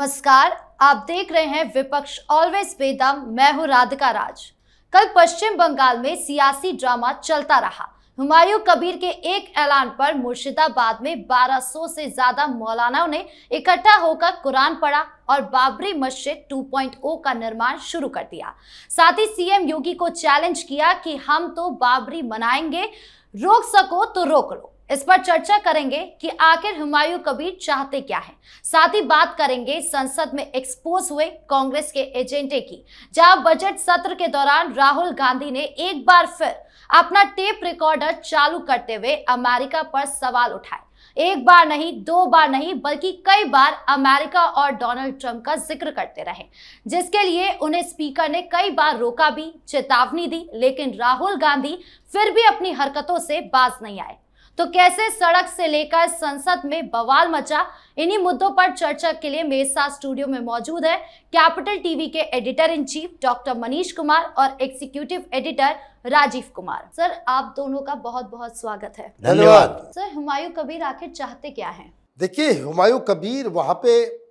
नमस्कार, आप देख रहे हैं विपक्ष ऑलवेज बेदम। मैं हूं राधिका राज। कल पश्चिम बंगाल में सियासी ड्रामा चलता रहा। हुमायूं कबीर के एक ऐलान पर मुर्शिदाबाद में 1200 से ज्यादा मौलानाओं ने इकट्ठा होकर कुरान पढ़ा और बाबरी मस्जिद 2.0 का निर्माण शुरू कर दिया। साथ ही सीएम योगी को चैलेंज किया कि हम तो बाबरी मनाएंगे, रोक सको तो रोक लो। इस पर चर्चा करेंगे कि आखिर हुमायूं कबीर चाहते क्या हैं। साथ ही बात करेंगे संसद में एक्सपोज हुए कांग्रेस के एजेंडे की, जहां बजट सत्र के दौरान राहुल गांधी ने एक बार फिर अपना टेप रिकॉर्डर चालू करते हुए अमेरिका पर सवाल उठाए। एक बार नहीं, दो बार नहीं, बल्कि कई बार अमेरिका और डोनाल्ड ट्रंप का जिक्र करते रहे, जिसके लिए उन्हें स्पीकर ने कई बार रोका भी, चेतावनी दी, लेकिन राहुल गांधी फिर भी अपनी हरकतों से बाज नहीं आए। तो कैसे सड़क से लेकर संसद में बवाल मचा, इन्हीं मुद्दों पर चर्चा के लिए मेरे साथ स्टूडियो में मौजूद है कैपिटल टीवी के editor in chief doctor Manish Kumar और executive editor Rajeev Kumar. Sir, आप दोनों का बहुत बहुत स्वागत है। धन्यवाद। सर, हुमायूं कबीर आखिर चाहते क्या हैं? देखिए, हुमायूं कबीर वहां पे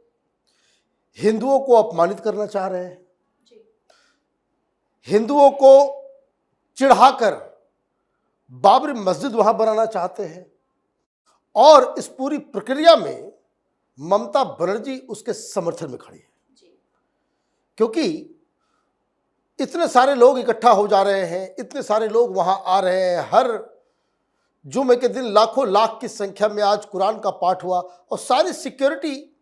हिंदुओं को अपमानित करना चाह रहे हैं, हिंदुओं को चिढ़ाकर बाबरी मस्जिद वहां बनाना चाहते हैं और इस पूरी प्रक्रिया में ममता बनर्जी उसके समर्थन में खड़ी है, क्योंकि इतने सारे लोग इकट्ठा हो जा रहे हैं, इतने सारे लोग वहां आ रहे हैं। हर जुमे के दिन लाखों लाख की संख्या में आज कुरान का पाठ हुआ और सारी सिक्योरिटी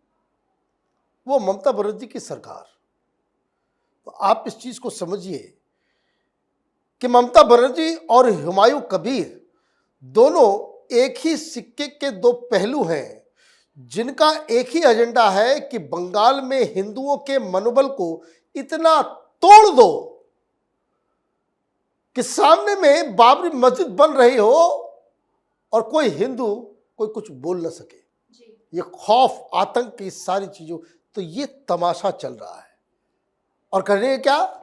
वो ममता बनर्जी की सरकार। तो आप इस चीज को समझिए कि ममता बनर्जी और हुमायूं कबीर दोनों एक ही सिक्के के दो पहलू हैं, जिनका एक ही एजेंडा है कि बंगाल में हिंदुओं के मनोबल को इतना तोड़ दो कि सामने में बाबरी मस्जिद बन रही हो और कोई हिंदू कोई कुछ बोल न सके। ये खौफ, आतंक की सारी चीजों, तो ये तमाशा चल रहा है। और कर रहे हैं क्या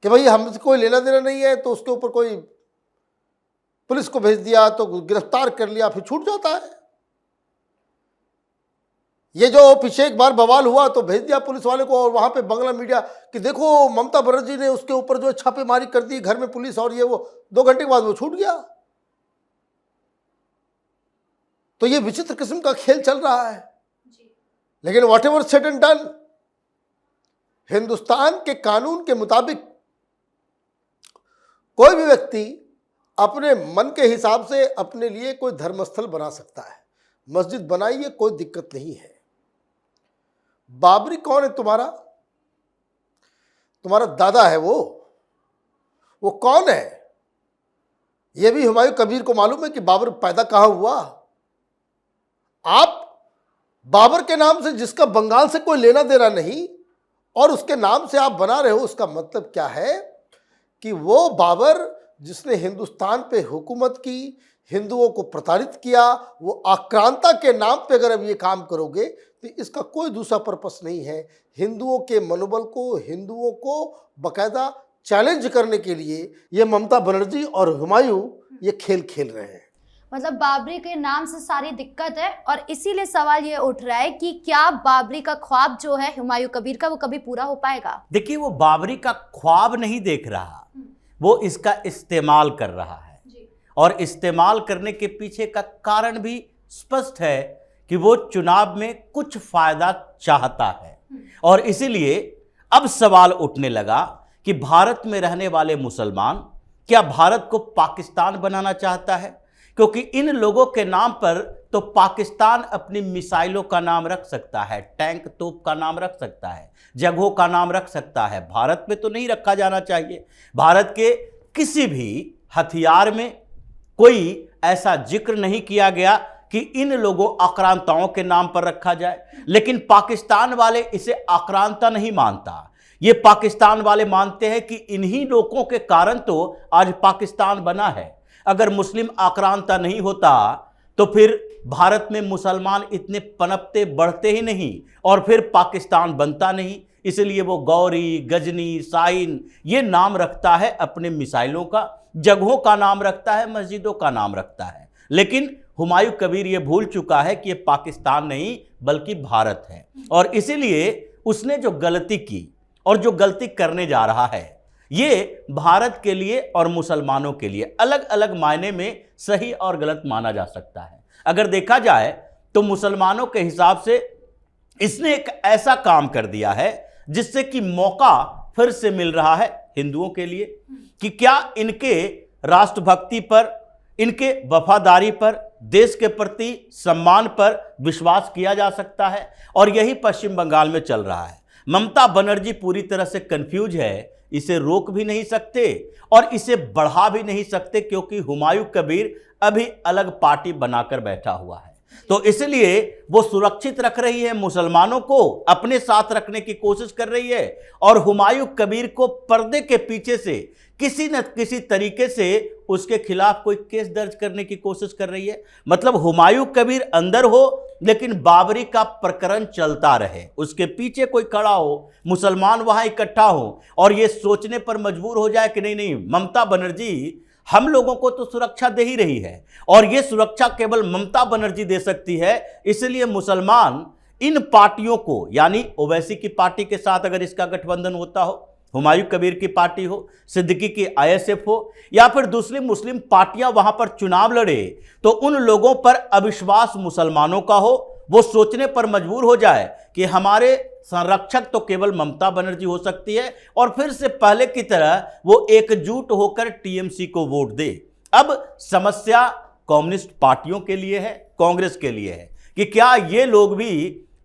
कि भाई हमसे कोई लेना देना नहीं है, तो उसके ऊपर कोई पुलिस को भेज दिया, तो गिरफ्तार कर लिया, फिर छूट जाता है। ये जो पीछे एक बार बवाल हुआ तो भेज दिया पुलिस वाले को, और वहां पे बंगला मीडिया कि देखो ममता बनर्जी ने उसके ऊपर जो छापेमारी कर दी, घर में पुलिस और ये वो, 2 घंटे के बाद वो छूट गया। तो ये विचित्र किस्म का खेल चल रहा है। लेकिन what ever said and done, Hindustan के कानून के मुताबिक कोई भी व्यक्ति अपने मन के हिसाब से अपने लिए कोई धर्मस्थल बना सकता है, मस्जिद बनाइए, कोई दिक्कत नहीं है। बाबरी कौन है? तुम्हारा दादा है वो कौन है? यह भी हुमायूं कबीर को मालूम है कि बाबर पैदा कहां हुआ। आप बाबर के नाम से, जिसका बंगाल से कोई लेना देना नहीं, और उसके नाम से आप बना रहे हो, उसका मतलब क्या है कि वो बाबर जिसने हिंदुस्तान पे हुकूमत की, हिंदुओं को प्रताड़ित किया, वो आक्रांता के नाम पे अगर अब ये काम करोगे तो इसका कोई दूसरा पर्पस नहीं है। हिंदुओं के मनोबल को, हिंदुओं को बकायदा चैलेंज करने के लिए ये ममता बनर्जी और हुमायूं ये खेल खेल रहे हैं। मतलब बाबरी के नाम से सारी दिक्कत है, और इसीलिए सवाल ये उठ रहा है कि क्या बाबरी का ख्वाब जो है हुमायूं कबीर का, वो कभी पूरा हो पाएगा? देखिए, वो बाबरी का ख्वाब नहीं देख रहा, वो इसका इस्तेमाल कर रहा है। और इस्तेमाल करने के पीछे का कारण भी स्पष्ट है कि वो चुनाव में कुछ फायदा चाहता है। और इसीलिए अब सवाल उठने लगा कि भारत में रहने वाले मुसलमान क्या भारत को पाकिस्तान बनाना चाहता है? क्योंकि इन लोगों के नाम पर तो पाकिस्तान अपनी मिसाइलों का नाम रख सकता है, टैंक तोप का नाम रख सकता है, जगहों का नाम रख सकता है। भारत में तो नहीं रखा जाना चाहिए। भारत के किसी भी हथियार में कोई ऐसा जिक्र नहीं किया गया कि इन लोगों आक्रांताओं के नाम पर रखा जाए। लेकिन पाकिस्तान वाले इसे आक्रांता नहीं मानता। ये पाकिस्तान वाले मानते हैं कि इन्हीं लोगों के कारण तो आज पाकिस्तान बना है। अगर मुस्लिम आक्रांता नहीं होता तो फिर भारत में मुसलमान इतने पनपते बढ़ते ही नहीं, और फिर पाकिस्तान बनता नहीं। इसलिए वो गौरी, गजनी, शाहीन ये नाम रखता है अपने मिसाइलों का, जगहों का नाम रखता है, मस्जिदों का नाम रखता है। लेकिन हुमायूं कबीर ये भूल चुका है कि ये पाकिस्तान नहीं बल्कि भारत है, और इसीलिए उसने जो गलती की और जो गलती करने जा रहा है ये भारत के लिए और मुसलमानों के लिए अलग अलग मायने में सही और गलत माना जा सकता है। अगर देखा जाए तो मुसलमानों के हिसाब से इसने एक ऐसा काम कर दिया है जिससे कि मौका फिर से मिल रहा है हिंदुओं के लिए कि क्या इनके राष्ट्रभक्ति पर, इनके वफादारी पर, देश के प्रति सम्मान पर विश्वास किया जा सकता है। और यही पश्चिम बंगाल में चल रहा है। ममता बनर्जी पूरी तरह से कंफ्यूज है, इसे रोक भी नहीं सकते और इसे बढ़ा भी नहीं सकते, क्योंकि हुमायूं कबीर अभी अलग पार्टी बनाकर बैठा हुआ है। तो इसलिए वो सुरक्षित रख रही है, मुसलमानों को अपने साथ रखने की कोशिश कर रही है, और हुमायूं कबीर को पर्दे के पीछे से किसी न किसी तरीके से उसके खिलाफ कोई केस दर्ज करने की कोशिश कर रही है। मतलब हुमायूं कबीर अंदर हो लेकिन बाबरी का प्रकरण चलता रहे, उसके पीछे कोई खड़ा हो, मुसलमान वहां इकट्ठा हो और ये सोचने पर मजबूर हो जाए कि नहीं नहीं, ममता बनर्जी हम लोगों को तो सुरक्षा दे ही रही है और ये सुरक्षा केवल ममता बनर्जी दे सकती है। इसलिए मुसलमान इन पार्टियों को, यानी ओवैसी की पार्टी के साथ अगर इसका गठबंधन होता हो, हुमायूं कबीर की पार्टी हो, सिद्दीकी की आईएसएफ हो, या फिर दूसरी मुस्लिम पार्टियां वहां पर चुनाव लड़े, तो उन लोगों पर अविश्वास मुसलमानों का हो, वो सोचने पर मजबूर हो जाए कि हमारे संरक्षक तो केवल ममता बनर्जी हो सकती है, और फिर से पहले की तरह वो एकजुट होकर टीएमसी को वोट दे। अब समस्या कम्युनिस्ट पार्टियों के लिए है, कांग्रेस के लिए है कि क्या ये लोग भी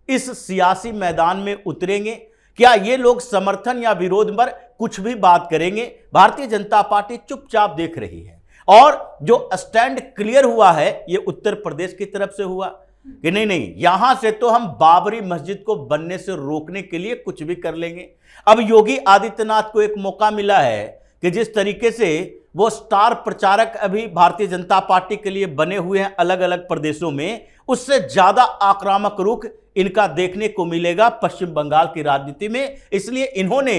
इस सियासी मैदान में उतरेंगे, क्या ये लोग समर्थन या विरोध पर कुछ भी बात करेंगे। भारतीय जनता पार्टी चुपचाप देख रही है, और जो स्टैंड क्लियर हुआ है ये उत्तर प्रदेश की तरफ से हुआ कि नहीं नहीं, यहां से तो हम बाबरी मस्जिद को बनने से रोकने के लिए कुछ भी कर लेंगे। अब योगी आदित्यनाथ को एक मौका मिला है कि जिस तरीके से वो स्टार प्रचारक अभी भारतीय जनता पार्टी के लिए बने हुए हैं अलग अलग प्रदेशों में, उससे ज्यादा आक्रामक रुख इनका देखने को मिलेगा पश्चिम बंगाल की राजनीति में। इसलिए इन्होंने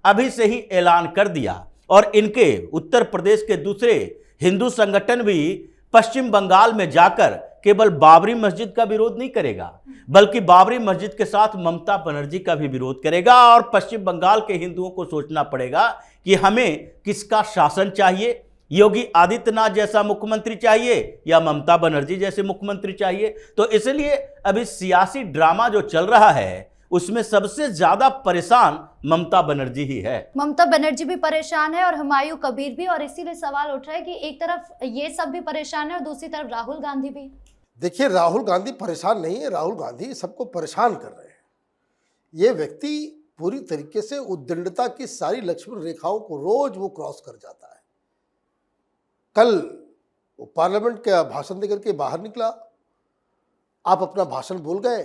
अभी से ही ऐलान कर दिया, और इनके उत्तर प्रदेश के दूसरे हिंदू संगठन भी पश्चिम बंगाल में जाकर केवल बाबरी मस्जिद का विरोध नहीं करेगा, बल्कि बाबरी मस्जिद के साथ ममता बनर्जी का भी विरोध करेगा। और पश्चिम बंगाल के हिंदुओं को सोचना पड़ेगा कि हमें किसका शासन चाहिए, योगी आदित्यनाथ जैसा मुख्यमंत्री चाहिए या ममता बनर्जी जैसे मुख्यमंत्री चाहिए। तो इसलिए अभी सियासी ड्रामा जो चल रहा है उसमें सबसे ज्यादा परेशान ममता बनर्जी ही है। ममता बनर्जी भी परेशान है और हुमायूं कबीर भी, और इसीलिए सवाल उठ रहा है कि एक तरफ ये सब भी परेशान है और दूसरी तरफ राहुल गांधी भी। देखिए, राहुल गांधी परेशान नहीं है, राहुल गांधी सबको परेशान कर रहे हैं। ये व्यक्ति पूरी तरीके से उद्दंडता की सारी लक्ष्मण रेखाओं को रोज वो क्रॉस कर जाता है। कल वो पार्लियामेंट का भाषण देकर के बाहर निकला, आप अपना भाषण बोल गए,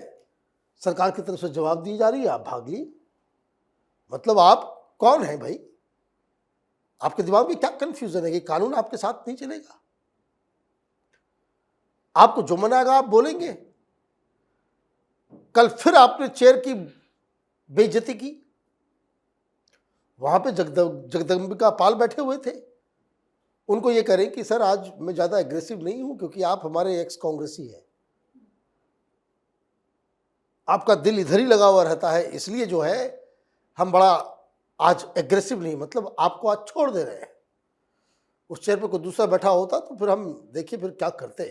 सरकार की तरफ से जवाब दी जा रही है, आप भाग लिए। मतलब आप कौन हैं भाई? आपके दिमाग में क्या कंफ्यूजन है कि कानून आपके साथ नहीं चलेगा? आपको जो मन आएगा आप बोलेंगे। कल फिर आपने चेयर की बेइज्जती की। वहां पे जगदम्बिका पाल बैठे हुए थे, उनको ये करें कि सर आज मैं ज़्यादा एग्रेसिव नहीं हूं क्योंकि आप हमारे एक्स कांग्रेसी हैं, आपका दिल इधर ही लगा हुआ रहता है, इसलिए जो है हम बड़ा आज एग्रेसिव नहीं, मतलब आपको आज छोड़ दे रहे हैं। उस चेयर पे कोई दूसरा बैठा होता तो फिर हम देखिए फिर क्या करते,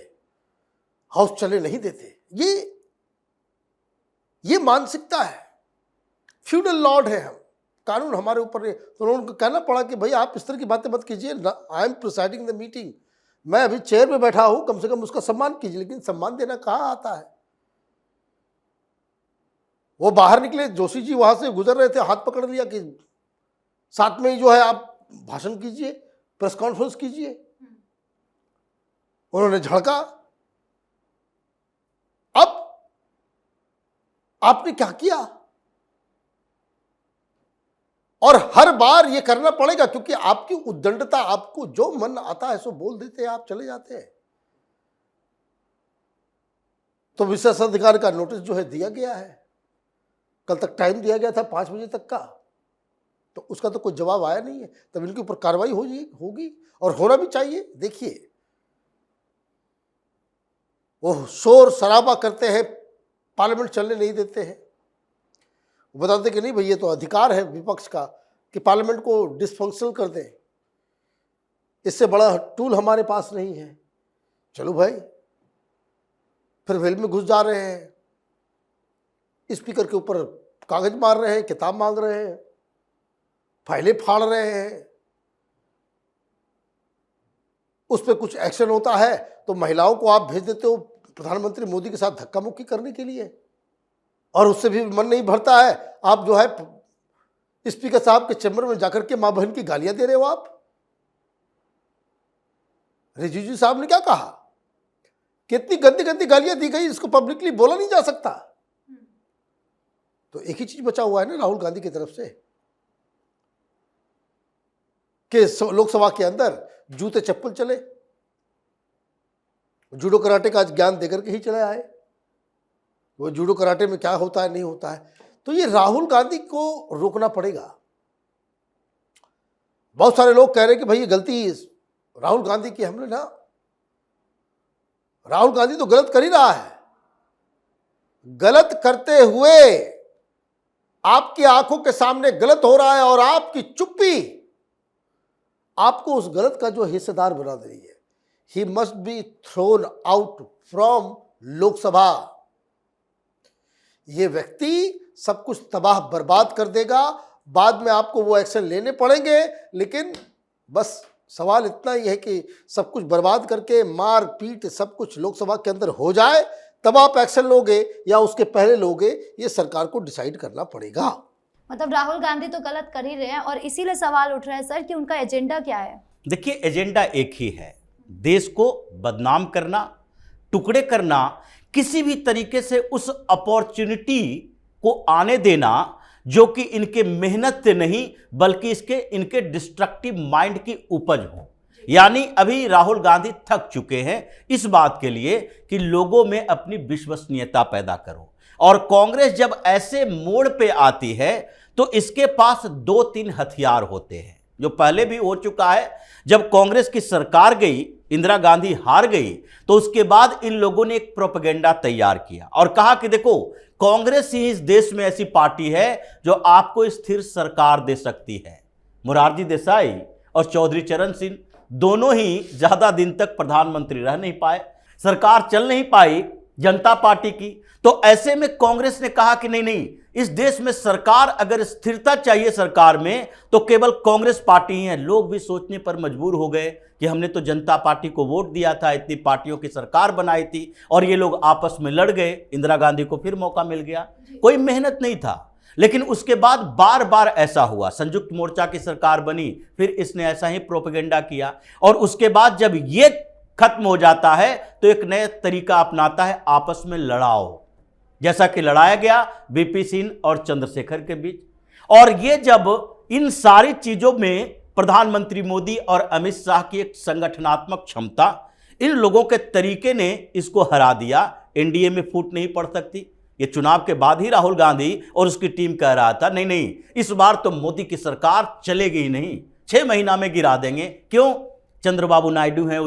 हाउस चले नहीं देते। ये मानसिकता है, फ्यूडल लॉर्ड है हम, कानून हमारे ऊपर नहीं। तो उनको कहना पड़ा कि भाई आप इस तरह की बातें मत कीजिए, I am presiding the meeting, मैं अभी चेयर पे बैठा हूं, कम से कम उसका सम्मान कीजिए। लेकिन सम्मान देना कहाँ आता है? वो बाहर निकले, जोशी जी वहां से गुजर रहे थे, हाथ पकड़ लिया कि साथ में ही जो है आप भाषण कीजिए, प्रेस कॉन्फ्रेंस कीजिए। उन्होंने झड़का। अब आपने क्या किया? और हर बार ये करना पड़ेगा क्योंकि आपकी उद्दंडता, आपको जो मन आता है सो बोल देते हैं, आप चले जाते हैं। तो विशेषाधिकार का नोटिस जो है दिया गया है, कल तक टाइम दिया गया था 5 बजे तक का, तो उसका तो कोई जवाब आया नहीं है। तब इनके ऊपर कार्रवाई होगी और होना भी चाहिए। देखिए, वो शोर शराबा करते हैं, पार्लियामेंट चलने नहीं देते हैं। वो बताते कि नहीं भाई ये तो अधिकार है विपक्ष का कि पार्लियामेंट को डिसफंक्शनल कर दें, इससे बड़ा टूल हमारे पास नहीं है। चलो भाई, फिर वेल में घुस जा रहे हैं, स्पीकर के ऊपर कागज मार रहे हैं, किताब मांग रहे हैं, फाइलें फाड़ रहे हैं। उस पर कुछ एक्शन होता है तो महिलाओं को आप भेज देते हो प्रधानमंत्री मोदी के साथ धक्का मुक्की करने के लिए, और उससे भी मन नहीं भरता है। आप जो है स्पीकर साहब के चैम्बर में जाकर के मां बहन की गालियां दे रहे हो। आप रिजिजू साहब ने क्या कहा, कितनी गंदी गंदी गालियां दी गई, इसको पब्लिकली बोला नहीं जा सकता। तो एक ही चीज बचा हुआ है ना राहुल गांधी की तरफ से कि लोकसभा के अंदर जूते चप्पल चले, जूडो कराटे का ज्ञान देकर के ही चले आए। वो जूडो कराटे में क्या होता है नहीं होता है, तो ये राहुल गांधी को रोकना पड़ेगा। बहुत सारे लोग कह रहे हैं कि भाई ये गलती राहुल गांधी की। हमने ना, राहुल गांधी तो गलत कर ही रहा है। गलत करते हुए आपकी आंखों के सामने गलत हो रहा है और आपकी चुप्पी आपको उस गलत का जो हिस्सेदार बना दे रही है। He must be thrown out from Lok Sabha. ये व्यक्ति सब कुछ तबाह बर्बाद कर देगा, बाद में आपको वो एक्शन लेने पड़ेंगे, लेकिन बस सवाल इतना ही है कि सब कुछ बर्बाद करके मार पीट सब कुछ लोकसभा के अंदर हो जाए, तब आप एक्शन लोगे या उसके पहले लोगे, ये सरकार को डिसाइड करना पड़ेगा। मतलब राहुल गांधी तो गलत कर ही रहे हैं और इसीलिए सवाल उठ रहा है सर कि उनका एजेंडा क्या है। देखिए, एजेंडा एक ही है, देश को बदनाम करना, टुकड़े करना, किसी भी तरीके से उस अपॉर्चुनिटी को आने देना जो कि इनके मेहनत से नहीं बल्कि इनके डिस्ट्रक्टिव माइंड की उपज हो। यानी अभी राहुल गांधी थक चुके हैं इस बात के लिए कि लोगों में अपनी विश्वसनीयता पैदा करो, और कांग्रेस जब ऐसे मोड़ पे आती है तो इसके पास 2-3 हथियार होते हैं, जो पहले भी हो चुका है। जब कांग्रेस की सरकार गई, इंदिरा गांधी हार गई, तो उसके बाद इन लोगों ने एक प्रोपेगेंडा तैयार किया और कहा कि देखो, कांग्रेस ही इस देश में ऐसी पार्टी है जो आपको स्थिर सरकार दे सकती है। मोरारजी देसाई और चौधरी चरण सिंह दोनों ही ज्यादा दिन तक प्रधानमंत्री रह नहीं पाए, सरकार चल नहीं पाई जनता पार्टी की। तो ऐसे में कांग्रेस ने कहा कि नहीं, इस देश में सरकार, अगर स्थिरता चाहिए सरकार में तो केवल कांग्रेस पार्टी ही है। लोग भी सोचने पर मजबूर हो गए कि हमने तो जनता पार्टी को वोट दिया था, इतनी पार्टियों की सरकार बनाई थी और ये लोग आपस में लड़ गए, इंदिरा गांधी को फिर मौका मिल गया। कोई मेहनत नहीं था, लेकिन उसके बाद बार बार ऐसा हुआ। संयुक्त मोर्चा की सरकार बनी, फिर इसने ऐसा ही प्रोपेगेंडा किया, और उसके बाद जब ये खत्म हो जाता है तो एक नया तरीका अपनाता है, आपस में लड़ाओ, जैसा कि लड़ाया गया वीपी सिंह और चंद्रशेखर के बीच। और ये जब इन सारी चीजों में प्रधानमंत्री मोदी और अमित शाह की एक संगठनात्मक क्षमता, इन लोगों के तरीके ने इसको हरा दिया। एनडीए में फूट नहीं पड़ सकती। ये चुनाव के बाद ही राहुल गांधी और उसकी टीम कह रहा था नहीं, इस बार तो मोदी की सरकार चलेगी ही नहीं, 6 महीना में गिरा देंगे। क्यों? चंद्रबाबू नायडू हैं,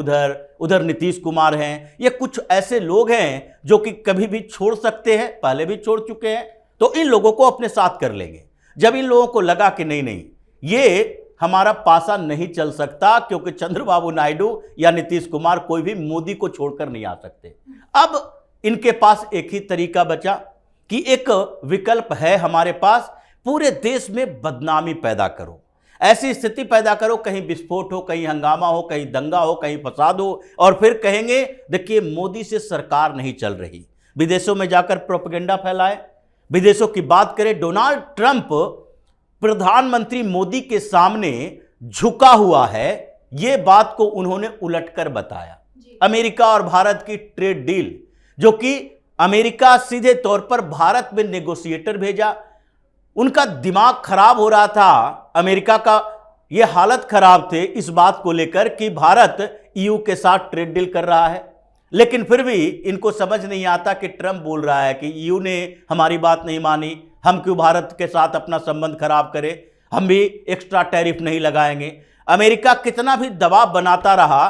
उधर नीतीश कुमार हैं, ये कुछ ऐसे लोग हैं जो कि कभी भी छोड़ सकते हैं, पहले भी छोड़ चुके हैं, तो इन लोगों को अपने साथ कर लेंगे। जब इन लोगों को लगा कि नहीं, ये हमारा पासा नहीं चल सकता, क्योंकि चंद्रबाबू नायडू या नीतीश कुमार कोई भी मोदी को छोड़कर नहीं आ सकते, अब इनके पास एक ही तरीका बचा कि एक विकल्प है हमारे पास, पूरे देश में बदनामी पैदा करो, ऐसी स्थिति पैदा करो, कहीं विस्फोट हो, कहीं हंगामा हो, कहीं दंगा हो, कहीं फसाद हो, और फिर कहेंगे देखिए मोदी से सरकार नहीं चल रही। विदेशों में जाकर प्रोपेगेंडा फैलाए। विदेशों की बात करें, डोनाल्ड ट्रंप प्रधानमंत्री मोदी के सामने झुका हुआ है, यह बात को उन्होंने उलटकर बताया। अमेरिका और भारत की ट्रेड डील, जो कि अमेरिका सीधे तौर पर भारत में नेगोशिएटर भेजा, उनका दिमाग खराब हो रहा था। अमेरिका का यह हालत खराब थे इस बात को लेकर कि भारत ईयू के साथ ट्रेड डील कर रहा है, लेकिन फिर भी इनको समझ नहीं आता कि ट्रंप बोल रहा है कि ईयू ने हमारी बात नहीं मानी, हम क्यों भारत के साथ अपना संबंध खराब करें, हम भी एक्स्ट्रा टैरिफ नहीं लगाएंगे। अमेरिका कितना भी दबाव बनाता रहा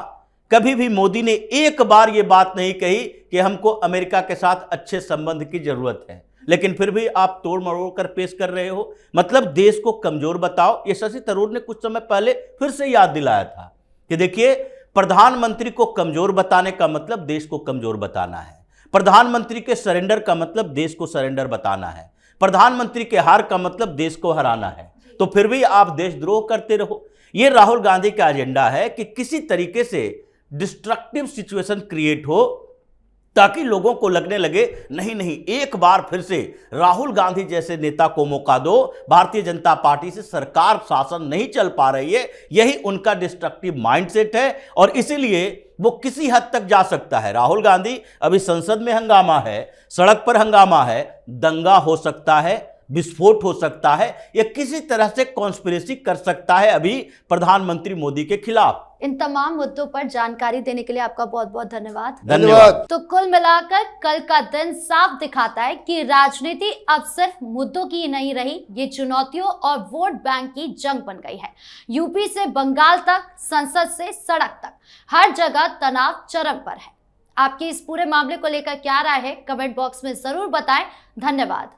कभी भी मोदी ने एक बार ये बात नहीं कही कि हमको अमेरिका के साथ अच्छे संबंध की जरूरत है, लेकिन फिर भी आप तोड़ मरोड़ कर पेश कर रहे हो। मतलब देश को कमजोर बताओ। ये शशि थरूर ने कुछ समय पहले फिर से याद दिलाया था कि देखिए, प्रधानमंत्री को कमजोर बताने का मतलब देश को कमजोर बताना है। प्रधानमंत्री के सरेंडर का मतलब देश को सरेंडर बताना है। प्रधानमंत्री के हार का मतलब देश को हराना है। तो फिर भी आप देशद्रोह करते रहो। ये राहुल गांधी का एजेंडा है कि किसी तरीके से डिस्ट्रक्टिव सिचुएशन क्रिएट हो, ताकि लोगों को लगने लगे नहीं नहीं, एक बार फिर से राहुल गांधी जैसे नेता को मौका दो। भारतीय जनता पार्टी से सरकार शासन नहीं चल पा रही है, यही उनका डिस्ट्रक्टिव माइंडसेट है और इसीलिए वो किसी हद तक जा सकता है। राहुल गांधी, अभी संसद में हंगामा है, सड़क पर हंगामा है, दंगा हो सकता है, विस्फोट हो सकता है, या किसी तरह से कॉन्स्पिरेसी कर सकता है अभी प्रधानमंत्री मोदी के खिलाफ। इन तमाम मुद्दों पर जानकारी देने के लिए आपका बहुत बहुत धन्यवाद। धन्यवाद। तो कुल मिलाकर कल का दिन साफ दिखाता है कि राजनीति अब सिर्फ मुद्दों की नहीं रही, ये चुनौतियों और वोट बैंक की जंग बन गई है। यूपी से बंगाल तक, संसद से सड़क तक, हर जगह तनाव चरम पर है। आपकी इस पूरे मामले को लेकर क्या राय है, कमेंट बॉक्स में जरूर बताएं। धन्यवाद।